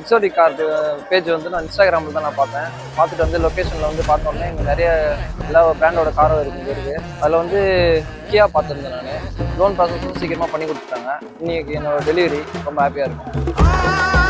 Exotic car page வந்து நான் இன்ஸ்டாகிராமில் தான் நான் பார்த்தேன். பார்த்துட்டு வந்து லொக்கேஷனில் வந்து பார்த்தோன்னே இங்கே நிறைய எல்லா பிராண்டோட காரும் இருக்குது. அதில் வந்து கியா பார்த்துருந்தேன் நான். லோன் ப்ராசஸும் சீக்கிரமாக பண்ணி கொடுத்துட்டாங்க. இன்னைக்கு என்னோட டெலிவரி ரொம்ப ஹாப்பியாக இருக்கும்.